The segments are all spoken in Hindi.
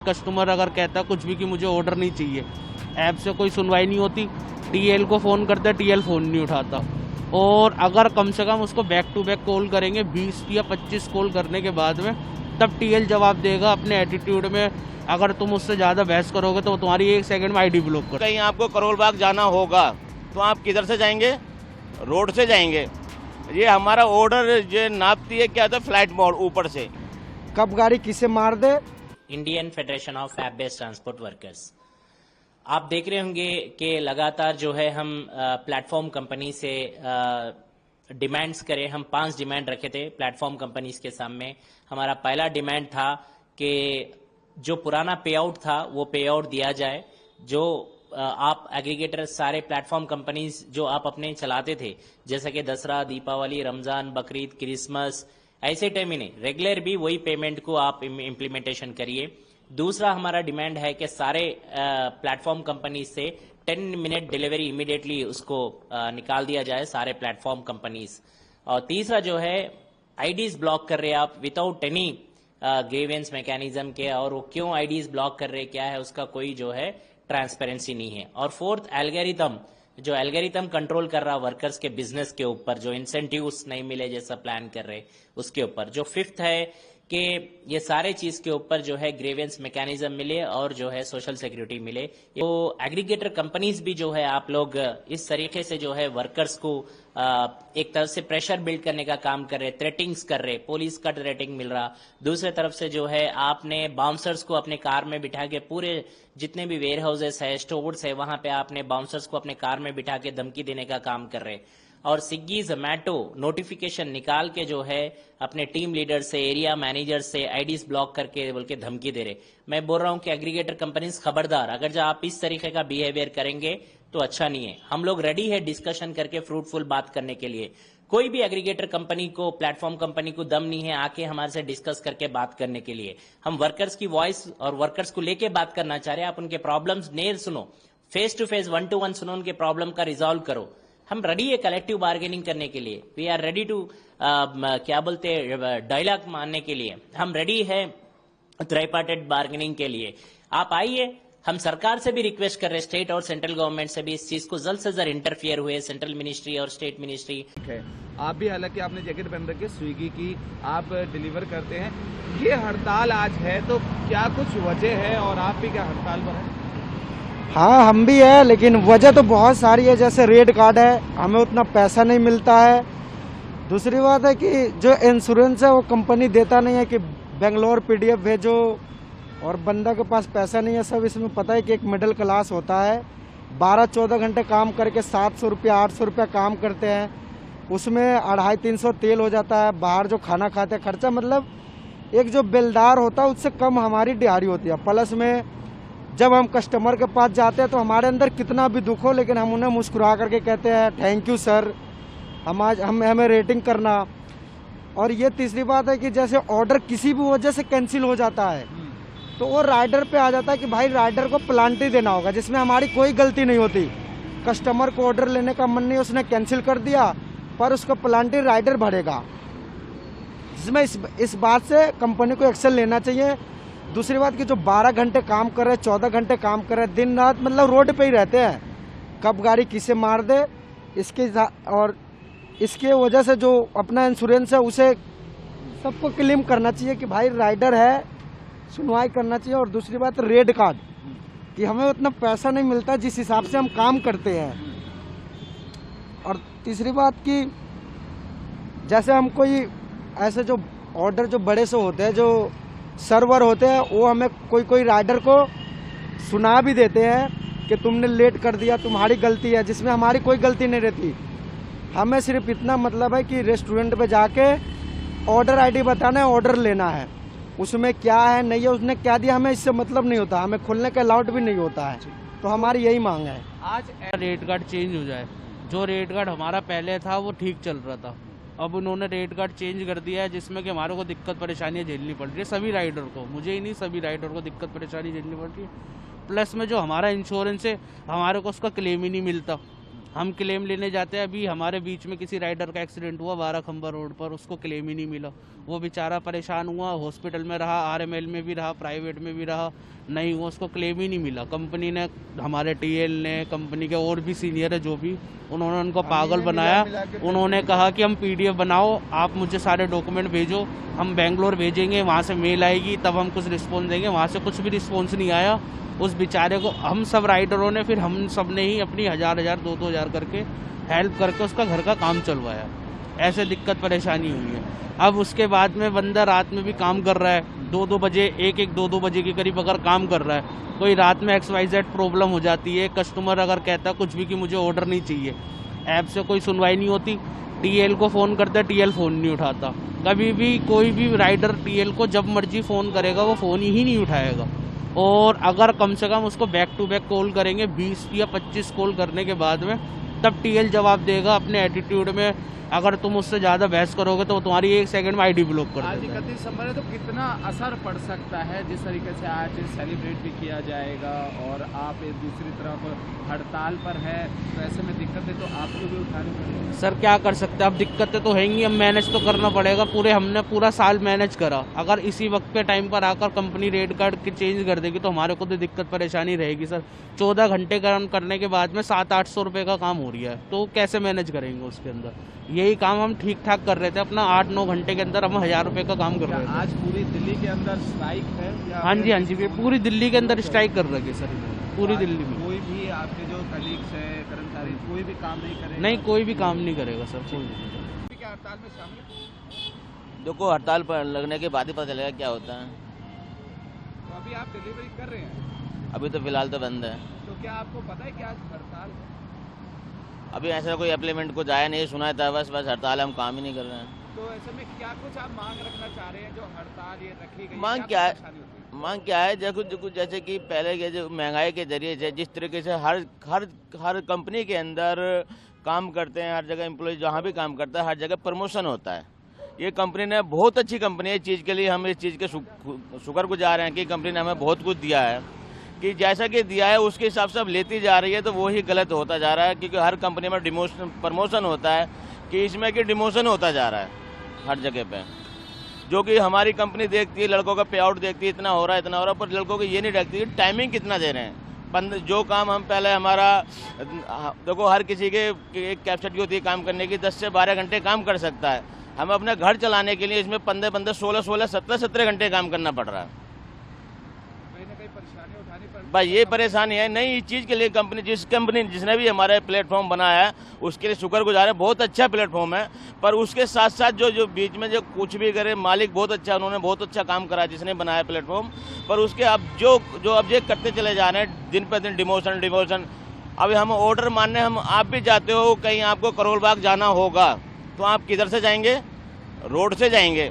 कस्टमर अगर कहता कुछ भी कि मुझे ऑर्डर नहीं चाहिए, ऐप से कोई सुनवाई नहीं होती, टीएल को फ़ोन करते, टीएल फ़ोन नहीं उठाता। और अगर कम से कम उसको बैक टू बैक कॉल करेंगे 20 या 25 कॉल करने के बाद में, तब टीएल जवाब देगा अपने एटीट्यूड में। अगर तुम उससे ज़्यादा बहस करोगे तो तुम्हारी 1 सेकंड में आईडी ब्लॉक कर। कहीं आपको करोल बाग जाना होगा तो आप किधर से जाएंगे? रोड से जाएंगे। ये हमारा ऑर्डर ये नापती है क्या था, फ्लाइट मोड ऊपर से। कब गाड़ी किसे मार दे। Indian Federation of App Based Transport Workers. आप देख रहे होंगे कि लगातार जो है हम प्लेटफॉर्म कंपनी से डिमांड्स करें। हम 5 डिमांड रखे थे प्लेटफॉर्म कंपनीज के सामने। हमारा पहला डिमांड था कि जो पुराना पे आउट था वो पे आउट दिया जाए। जो आप एग्रीगेटर सारे प्लेटफॉर्म कंपनीज जो आप अपने चलाते थे, जैसे कि दसरा, दीपावली, रमजान, बकरीद, क्रिसमस, ऐसे टाइम ही नहीं, रेगुलर भी वही पेमेंट को आप इम्प्लीमेंटेशन करिए। दूसरा हमारा डिमांड है कि सारे प्लेटफॉर्म कंपनी से 10 मिनट डिलीवरी इमीडिएटली उसको निकाल दिया जाए, सारे प्लेटफॉर्म कंपनीज। और तीसरा जो है आईडीज ब्लॉक कर रहे हैं आप विदाउट एनी ग्रीवेंस मैकेनिज्म के, और वो क्यों आईडीज ब्लॉक कर रहे, क्या है उसका कोई जो है ट्रांसपेरेंसी नहीं है। और फोर्थ एल्गोरिथम, जो एल्गोरिथम कंट्रोल कर रहा वर्कर्स के बिजनेस के ऊपर, जो इंसेंटिव्स नहीं मिले जैसा प्लान कर रहे उसके ऊपर। जो फिफ्थ है कि ये सारे चीज के ऊपर जो है ग्रीवेंस मैकेनिज्म मिले और जो है सोशल सिक्योरिटी मिले। तो एग्रीगेटर कंपनीज भी जो है आप लोग इस तरीके से जो है वर्कर्स को एक तरफ से प्रेशर बिल्ड करने का काम कर रहे, थ्रेटिंग्स कर रहे, पुलिस का थ्रेटिंग मिल रहा। दूसरे तरफ से जो है आपने बाउंसर्स को अपने कार में बिठा के, पूरे जितने भी वेयर हाउसेस है, स्टोर्स है, वहां पे आपने बाउंसर्स को अपने कार में बिठा के धमकी देने का काम कर रहे। और स्विगी, जोमैटो नोटिफिकेशन निकाल के जो है अपने टीम लीडर से, एरिया मैनेजर से आईडीज ब्लॉक करके बोल के धमकी दे रहे। मैं बोल रहा हूं कि एग्रीगेटर कंपनीज खबरदार, अगर जो आप इस तरीके का बिहेवियर करेंगे तो अच्छा नहीं है। हम लोग रेडी है डिस्कशन करके फ्रूटफुल बात करने के लिए। कोई भी एग्रीगेटर कंपनी को, प्लेटफॉर्म कंपनी को दम नहीं है आके हमारे से डिस्कस करके बात करने के लिए। हम वर्कर्स की वॉइस और वर्कर्स को लेके बात करना चाह रहे हैं। आप उनके प्रॉब्लम्स नेर सुनो, फेस टू फेस, 1 to 1 सुनो, उनके प्रॉब्लम का रिजॉल्व करो। हम रेडी है कलेक्टिव बार्गेनिंग करने के लिए। वी आर रेडी टू क्या बोलते हैं, डायलॉग मानने के लिए। हम रेडी है ट्राइपार्टेड बार्गेनिंग के लिए। आप आइए। हम सरकार से भी रिक्वेस्ट कर रहे हैं, स्टेट और सेंट्रल गवर्नमेंट से भी इस चीज को जल्द से जल्द इंटरफियर हुए, सेंट्रल मिनिस्ट्री और स्टेट मिनिस्ट्री। आप भी, हालांकि आपने जैकेट पहन रखी है, स्विगी की आप डिलीवर करते हैं। ये हड़ताल आज है तो क्या कुछ वजह है, और आप भी क्या हड़ताल पर हैं? हाँ, हम भी है, लेकिन वजह तो बहुत सारी है। जैसे रेड कार्ड है, हमें उतना पैसा नहीं मिलता है। दूसरी बात है कि जो इंश्योरेंस है वो कंपनी देता नहीं है कि बेंगलोर पीडीएफ भेजो, और बंदा के पास पैसा नहीं है। सब इसमें पता है कि एक मिडिल क्लास होता है, 12-14 घंटे काम करके 700 रुपया 800 रुपया काम करते हैं, उसमें 250-300 तेल हो जाता है। बाहर जो खाना खाते हैं खर्चा, मतलब एक जो बिलदार होता है उससे कम हमारी दिहाड़ी होती है। प्लस में जब हम कस्टमर के पास जाते हैं तो हमारे अंदर कितना भी दुख हो, लेकिन हम उन्हें मुस्कुरा करके कहते हैं थैंक यू सर, हमें रेटिंग करना। और ये तीसरी बात है कि जैसे ऑर्डर किसी भी वजह से कैंसिल हो जाता है तो वो राइडर पे आ जाता है कि भाई राइडर को प्लांटी देना होगा, जिसमें हमारी कोई गलती नहीं होती। कस्टमर को ऑर्डर लेने का मन नहीं, उसने कैंसिल कर दिया, पर उसको प्लांटी राइडर भरेगा, जिसमें इस बात से कंपनी को एक्शन लेना चाहिए। दूसरी बात कि जो 12 घंटे काम कर रहे, 14 घंटे काम कर रहे, दिन रात मतलब रोड पे ही रहते हैं, कब गाड़ी किसे मार दे, और इसके वजह से जो अपना इंश्योरेंस है उसे सबको क्लेम करना चाहिए कि भाई राइडर है, सुनवाई करना चाहिए। और दूसरी बात रेड कार्ड, कि हमें उतना पैसा नहीं मिलता जिस हिसाब से हम काम करते हैं। और तीसरी बात कि जैसे हम कोई ऐसे जो ऑर्डर जो बड़े से होते हैं, जो सर्वर होते हैं, वो हमें कोई राइडर को सुना भी देते हैं कि तुमने लेट कर दिया, तुम्हारी गलती है, जिसमें हमारी कोई गलती नहीं रहती। हमें सिर्फ इतना मतलब है कि रेस्टोरेंट पे जाके ऑर्डर आईडी बताना है, ऑर्डर लेना है, उसमें क्या है नहीं है, उसने क्या दिया, हमें इससे मतलब नहीं होता, हमें खोलने का अलाउड भी नहीं होता है। तो हमारी यही मांग है आज रेट कार्ड चेंज हो जाए। जो रेट कार्ड हमारा पहले था वो ठीक चल रहा था, अब उन्होंने रेट कार्ड चेंज कर दिया है, जिसमें कि हमारे को दिक्कत परेशानियां झेलनी पड़ रही है। सभी राइडर को, मुझे ही नहीं, सभी राइडर को दिक्कत परेशानी झेलनी पड़ रही है। प्लस में जो हमारा इंश्योरेंस है, हमारे को उसका क्लेम ही नहीं मिलता। हम क्लेम लेने जाते हैं, अभी हमारे बीच में किसी राइडर का एक्सीडेंट हुआ 12 खंबा रोड पर, उसको क्लेम ही नहीं मिला। वो बेचारा परेशान हुआ, हॉस्पिटल में रहा, आरएमएल में भी रहा, प्राइवेट में भी रहा, नहीं हुआ, उसको क्लेम ही नहीं मिला। कंपनी ने, हमारे टीएल ने, कंपनी के और भी सीनियर है जो भी, उन्होंने उनको पागल बनाया। उन्होंने कहा कि हम पीडीएफ बनाओ, आप मुझे सारे डॉक्यूमेंट भेजो, हम बेंगलोर भेजेंगे, वहाँ से मेल आएगी तब हम कुछ रिस्पॉन्स देंगे। वहाँ से कुछ भी रिस्पॉन्स नहीं आया। उस बेचारे को हम सब राइडरों ने, फिर हम सब ने ही अपनी 1000 2-2 हज़ार करके हेल्प करके उसका घर का काम चलवाया। ऐसे दिक्कत परेशानी हुई है। अब उसके बाद में बंदा रात में भी काम कर रहा है, 2-2 बजे, 1-2 बजे के करीब अगर काम कर रहा है, कोई रात में XYZ प्रॉब्लम हो जाती है, कस्टमर अगर कहता कुछ भी कि मुझे ऑर्डर नहीं चाहिए, ऐप से कोई सुनवाई नहीं होती, टीएल को फ़ोन करता, टीएल फ़ोन नहीं उठाता। कभी भी कोई भी राइडर टीएल को जब मर्जी फ़ोन करेगा वो फ़ोन ही नहीं उठाएगा। और अगर कम से कम उसको बैक टू बैक कॉल करेंगे 20 या 25 कॉल करने के बाद में, तब टीएल जवाब देगा अपने एटीट्यूड में। अगर तुम उससे ज़्यादा बहस करोगे तो तुम्हारी 1 सेकंड में आईडी ब्लॉक कर आज देगा। 31 दिसंबर है तो कितना असर पड़ सकता है, जिस तरीके से आज सेलिब्रेट भी किया जाएगा और आप एक दूसरी तरफ हड़ताल पर है, तो ऐसे में दिक्कतें तो आपको भी उठानी पड़ेगी। सर क्या कर सकते हैं, अब दिक्कतें तो हैंगी, अब मैनेज तो करना पड़ेगा। हमने पूरा साल मैनेज करा, अगर इसी वक्त पे टाइम पर आकर कंपनी रेट कार्ड की चेंज कर देगी तो हमारे को तो दिक्कत परेशानी रहेगी सर। 14 घंटे काम करने के बाद में 700-800 रुपये का काम हो रहा है, तो कैसे मैनेज करेंगे उसके अंदर। यही काम हम ठीक ठाक कर रहे थे अपना, 8-9 घंटे के अंदर हम 1000 रुपये का काम कर रहे थे। आज पूरी दिल्ली के अंदर स्ट्राइक है या हाँ जी, पूरी दिल्ली के अंदर स्ट्राइक कर रखे सर, पूरी दिल्ली में। कोई भी आपके जो कलीग्स है, कर्मचारी, कोई भी काम नहीं करेगा? नहीं, कोई भी काम नहीं करेगा सर, कोई भी। क्या हड़ताल में शामिल? देखो, हड़ताल पर लगने के बाद ही पता चलेगा क्या होता है। तो अभी आप डिलीवरी कर रहे हैं? अभी तो फिलहाल तो बंद है। तो क्या आपको पता है कि आज हड़ताल है? अभी ऐसा कोई एप्लीमेंट कुछ आया नहीं, सुना था बस हड़ताल है, हम काम ही नहीं कर रहे हैं। तो ऐसे में क्या कुछ आप मांग रखना चाह रहे हैं, जो हड़ताल ये रखी गई? मांग क्या है? मांग क्या है, देखो जैसे कि पहले के जो महंगाई के जरिए से जिस तरीके से हर कंपनी के अंदर काम करते हैं, हर जगह एम्प्लॉय जहाँ भी काम करता है हर जगह प्रमोशन होता है। ये कंपनी ने, बहुत अच्छी कंपनी है, इस चीज़ के लिए हम इस चीज़ के शुक्रगुजार हैं कि कंपनी ने हमें बहुत कुछ दिया है, कि जैसा कि दिया है उसके हिसाब से अब लेती जा रही है, तो वो ही गलत होता जा रहा है। क्योंकि हर कंपनी में प्रमोशन होता है, कि इसमें कि डिमोशन होता जा रहा है हर जगह पे, जो कि हमारी कंपनी देखती है, लड़कों का पे आउट देखती है, इतना हो रहा है, पर लड़कों को ये नहीं देखती कि टाइमिंग कितना दे रहे हैं। जो काम हम पहले हमारा, देखो हर किसी के एक कैपेसिटी होती है काम करने की, 10 से 12 घंटे काम कर सकता है। हमें अपने घर चलाने के लिए इसमें 15-15, 16-16, 17-17 घंटे काम करना पड़ रहा है। भाई ये परेशानी है नहीं, इस चीज़ के लिए जिसने भी हमारा प्लेटफॉर्म बनाया है उसके लिए शुक्रगुजार है, बहुत अच्छा प्लेटफॉर्म है। पर उसके साथ साथ जो बीच में जो कुछ भी करे, मालिक बहुत अच्छा, उन्होंने बहुत अच्छा काम करा जिसने बनाया प्लेटफॉर्म, पर उसके अब जो अब ये करते चले जा रहे हैं दिन पर दिन, डिमोशन। अभी हम ऑर्डर मानने, आप भी जाते हो कहीं, आपको करोल बाग जाना होगा तो आप किधर से जाएंगे? रोड से जाएंगे।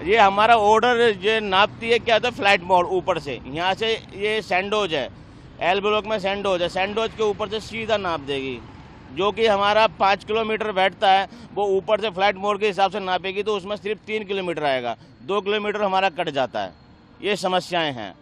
ये हमारा ऑर्डर ये नापती है क्या होता है, फ्लाइट मोड ऊपर से, यहाँ से ये सैंडोज है, एल ब्लॉक में सैंडोज है, सैंडोज के ऊपर से सीधा नाप देगी, जो कि हमारा 5 किलोमीटर बैठता है, वो ऊपर से फ्लाइट मोड के हिसाब से नापेगी, तो उसमें सिर्फ 3 किलोमीटर आएगा, 2 किलोमीटर हमारा कट जाता है। ये समस्याएं हैं।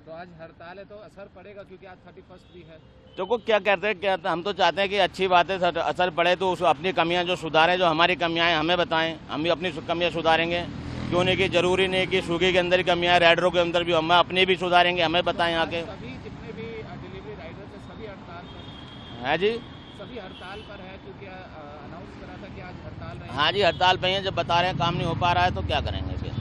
तो आज हड़ताल है तो असर पड़ेगा, क्योंकि आज 31 भी है। तो को क्या कहते हैं, हम तो चाहते हैं कि अच्छी बात है, असर पड़े तो अपनी कमियां जो सुधारें, जो हमारी कमियां हैं हमें बताएं, हम भी अपनी कमियां सुधारेंगे। क्यों नहीं, कि जरूरी नहीं कि स्विगी के अंदर कमियां, राइडरों के अंदर भी, हम अपनी भी सुधारेंगे, हमें बताएं आके। सभी जितने भी डिलीवरी राइडर थे सभी हड़ताल पर है जी, सभी हड़ताल पर है, क्योंकि अनाउंस करा था कि आज हड़ताल रहेगी। हाँ जी, हड़ताल पे हैं, जब बता रहे हैं काम नहीं हो पा रहा है तो क्या करेंगे फिर।